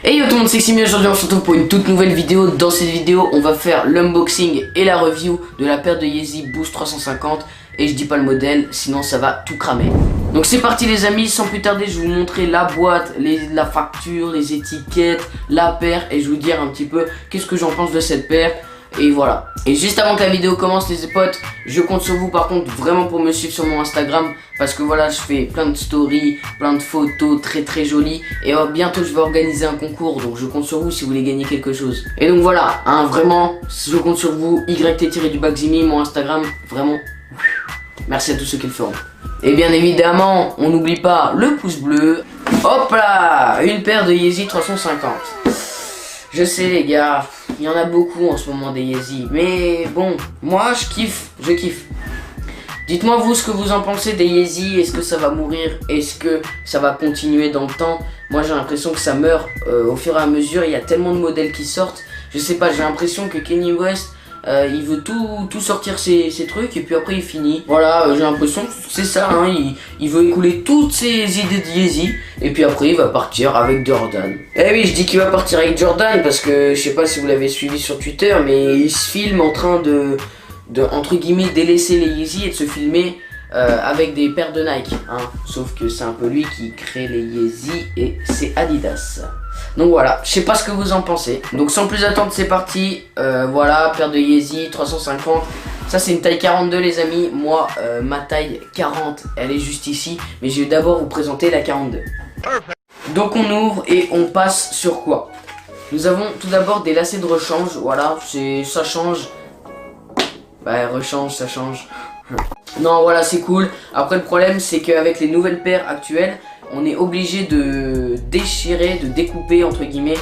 Hey yo tout le monde, c'est Ximi. Aujourd'hui on se retrouve pour une toute nouvelle vidéo. Dans cette vidéo on va faire l'unboxing et la review de la paire de Yeezy Boost 350. Et je dis pas le modèle, sinon ça va tout cramer. Donc c'est parti les amis, sans plus tarder je vais vous montrer la boîte, la facture, les étiquettes, la paire. Et je vais vous dire un petit peu qu'est-ce que j'en pense de cette paire. Et voilà. Et juste avant que la vidéo commence les potes, je compte sur vous par contre vraiment pour me suivre sur mon Instagram. Parce que voilà, je fais plein de stories, plein de photos très jolies. Et bientôt je vais organiser un concours, donc je compte sur vous si vous voulez gagner quelque chose. Et donc voilà, hein, vraiment, je compte sur vous. YT-Ximi, mon Instagram, vraiment. Merci à tous ceux qui le feront. Et bien évidemment, on n'oublie pas le pouce bleu. Hop là, une paire de Yeezy 350. Je sais les gars, il y en a beaucoup en ce moment des Yeezy. Mais bon, moi je kiffe. Dites-moi vous ce que vous en pensez des Yeezy. Est-ce que ça va mourir? Est-ce que ça va continuer dans le temps? Moi j'ai l'impression que ça meurt au fur et à mesure. Il y a tellement de modèles qui sortent. Je sais pas, j'ai l'impression que Kanye West il veut tout sortir ses trucs et puis après il finit. Voilà, j'ai l'impression que c'est ça, hein, il veut écouler toutes ses idées de Yeezy et puis après il va partir avec Jordan. Eh oui, je dis qu'il va partir avec Jordan parce que je sais pas si vous l'avez suivi sur Twitter, mais il se filme en train de entre guillemets délaisser les Yeezy et de se filmer avec des paires de Nike, hein. Sauf que c'est un peu lui qui crée les Yeezy et c'est Adidas. Donc voilà, je sais pas ce que vous en pensez. Donc sans plus attendre, c'est parti. Voilà, paire de Yeezy 350. Ça c'est une taille 42 les amis. Moi, ma taille 40, elle est juste ici. Mais je vais d'abord vous présenter la 42. Donc on ouvre et on passe sur quoi? Nous avons tout d'abord des lacets de rechange. Voilà, ça change. Bah rechange, ça change. Non voilà, c'est cool. Après le problème c'est qu'avec les nouvelles paires actuelles, on est obligé de déchirer, de découper entre guillemets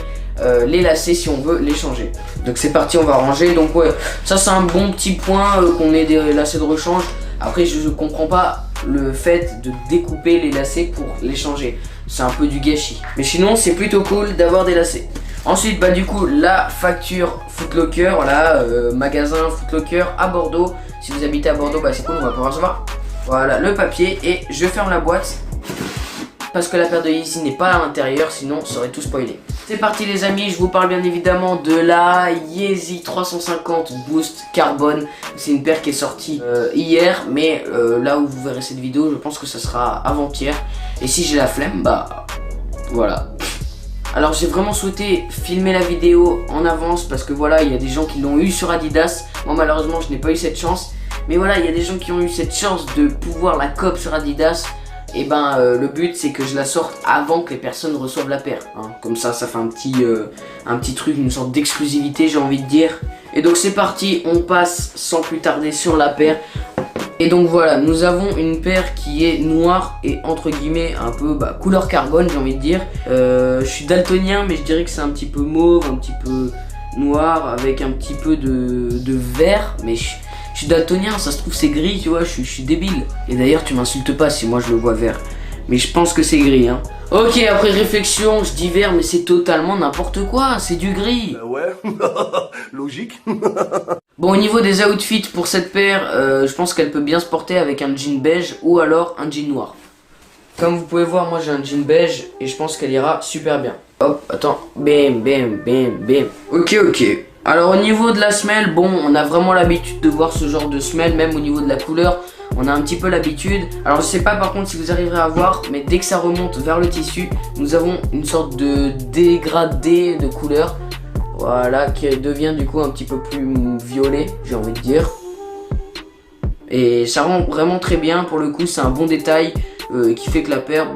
les lacets si on veut les changer. Donc c'est parti, on va ranger. Donc ouais, ça c'est un bon petit point qu'on ait des lacets de rechange. Après je comprends pas le fait de découper les lacets pour les changer. C'est un peu du gâchis. Mais sinon c'est plutôt cool d'avoir des lacets. Ensuite bah du coup la facture Foot Locker, voilà, magasin Foot Locker à Bordeaux. Si vous habitez à Bordeaux bah c'est cool, on va pouvoir recevoir. Voilà le papier et je ferme la boîte. Parce que la paire de Yeezy n'est pas à l'intérieur, sinon ça aurait tout spoilé. C'est parti les amis, je vous parle bien évidemment de la Yeezy 350 Boost Carbone. C'est une paire qui est sortie hier, mais là où vous verrez cette vidéo, je pense que ça sera avant-hier. Et si j'ai la flemme, bah voilà. Alors j'ai vraiment souhaité filmer la vidéo en avance parce que voilà, il y a des gens qui l'ont eu sur Adidas. Moi malheureusement je n'ai pas eu cette chance. Mais voilà, il y a des gens qui ont eu cette chance de pouvoir la copier sur Adidas. Et ben le but c'est que je la sorte avant que les personnes reçoivent la paire, hein. Comme ça fait un petit truc, une sorte d'exclusivité j'ai envie de dire. Et donc c'est parti, on passe sans plus tarder sur la paire. Et donc voilà, nous avons une paire qui est noire et entre guillemets un peu couleur carbone j'ai envie de dire. Je suis daltonien mais je dirais que c'est un petit peu mauve, un petit peu noir avec un petit peu de vert. Mais je suis daltonien, ça se trouve c'est gris, tu vois, je suis débile. Et d'ailleurs tu m'insultes pas si moi je le vois vert. Mais je pense que c'est gris, hein. Ok, après réflexion, je dis vert mais c'est totalement n'importe quoi, c'est du gris. Ouais, logique. Bon, au niveau des outfits pour cette paire, je pense qu'elle peut bien se porter avec un jean beige ou alors un jean noir. Comme vous pouvez voir, moi j'ai un jean beige et je pense qu'elle ira super bien. Hop, attends, bim. Ok. Alors au niveau de la semelle, bon, on a vraiment l'habitude de voir ce genre de semelle, même au niveau de la couleur, on a un petit peu l'habitude. Alors je sais pas par contre si vous arriverez à voir, mais dès que ça remonte vers le tissu, nous avons une sorte de dégradé de couleur. Voilà, qui devient du coup un petit peu plus violet, j'ai envie de dire. Et ça rend vraiment très bien, pour le coup c'est un bon détail qui fait que la paire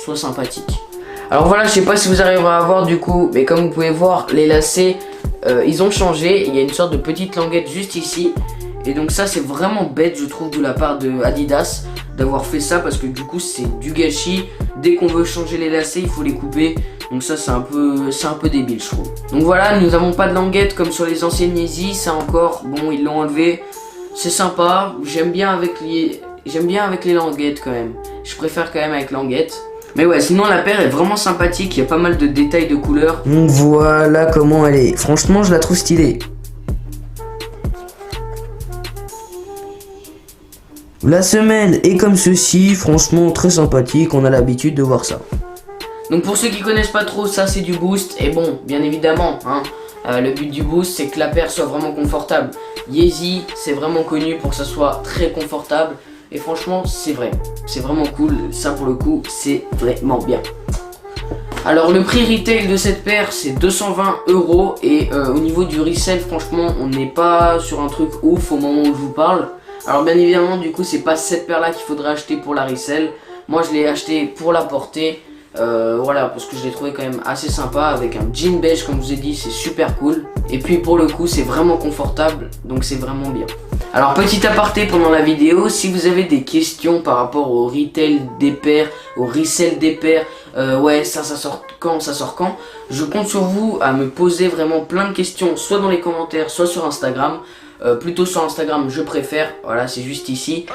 soit sympathique. Alors voilà, je sais pas si vous arriverez à voir du coup, mais comme vous pouvez voir, les lacets ils ont changé. Il y a une sorte de petite languette juste ici. Et donc ça c'est vraiment bête je trouve de la part de Adidas d'avoir fait ça, parce que du coup c'est du gâchis. Dès qu'on veut changer les lacets il faut les couper. Donc ça c'est un peu débile je trouve. Donc voilà, nous n'avons pas de languette comme sur les anciennes Yeezy. Ça encore, bon ils l'ont enlevé. C'est sympa, j'aime bien avec les languettes quand même. Je préfère quand même avec languette. Mais ouais, sinon la paire est vraiment sympathique, il y a pas mal de détails de couleurs. Donc voilà comment elle est. Franchement, je la trouve stylée. La semelle est comme ceci, franchement très sympathique, on a l'habitude de voir ça. Donc pour ceux qui connaissent pas trop, ça c'est du boost. Et bon, bien évidemment, hein, le but du boost c'est que la paire soit vraiment confortable. Yeezy c'est vraiment connu pour que ça soit très confortable. Et franchement c'est vrai, c'est vraiment cool. Ça pour le coup c'est vraiment bien. Alors le prix retail de cette paire c'est 220 € et au niveau du resell franchement on n'est pas sur un truc ouf au moment où je vous parle. Alors bien évidemment du coup c'est pas cette paire là qu'il faudrait acheter pour la resell. Moi je l'ai acheté pour la porter. Voilà, parce que je l'ai trouvé quand même assez sympa avec un jean beige comme je vous ai dit, c'est super cool. Et puis pour le coup c'est vraiment confortable, donc c'est vraiment bien. Alors petit aparté pendant la vidéo, si vous avez des questions par rapport au retail des paires, au resell des paires, ouais ça sort quand, je compte sur vous à me poser vraiment plein de questions, soit dans les commentaires, soit sur Instagram. Plutôt sur Instagram je préfère, voilà c'est juste ici.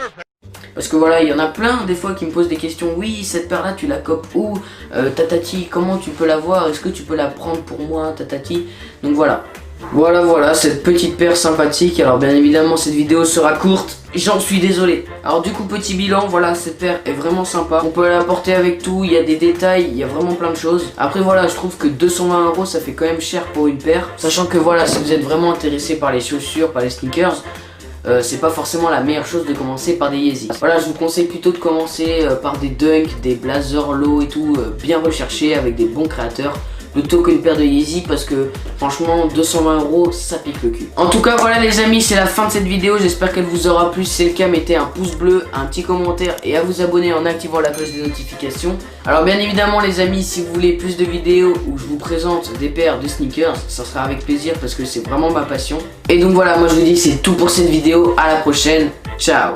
Parce que voilà, il y en a plein des fois qui me posent des questions. Oui, cette paire là tu la copes où, tatati, comment tu peux la voir, est-ce que tu peux la prendre pour moi, tatati. Donc voilà. Voilà cette petite paire sympathique. Alors bien évidemment cette vidéo sera courte, j'en suis désolé. Alors du coup petit bilan, voilà cette paire est vraiment sympa. On peut la porter avec tout, il y a des détails, il y a vraiment plein de choses. Après voilà, je trouve que 220 € ça fait quand même cher pour une paire. Sachant que voilà, si vous êtes vraiment intéressé par les chaussures, par les sneakers, c'est pas forcément la meilleure chose de commencer par des Yeezy. Voilà, je vous conseille plutôt de commencer par des Dunk, des Blazer Low et tout, bien recherchés avec des bons créateurs, plutôt qu'une paire de Yeezy parce que franchement 220 € ça pique le cul. En tout cas voilà les amis, c'est la fin de cette vidéo, j'espère qu'elle vous aura plu. Si c'est le cas, mettez un pouce bleu, un petit commentaire et à vous abonner en activant la cloche des notifications. Alors bien évidemment les amis, si vous voulez plus de vidéos où je vous présente des paires de sneakers, ça sera avec plaisir parce que c'est vraiment ma passion. Et donc voilà, moi je vous dis c'est tout pour cette vidéo, à la prochaine, ciao.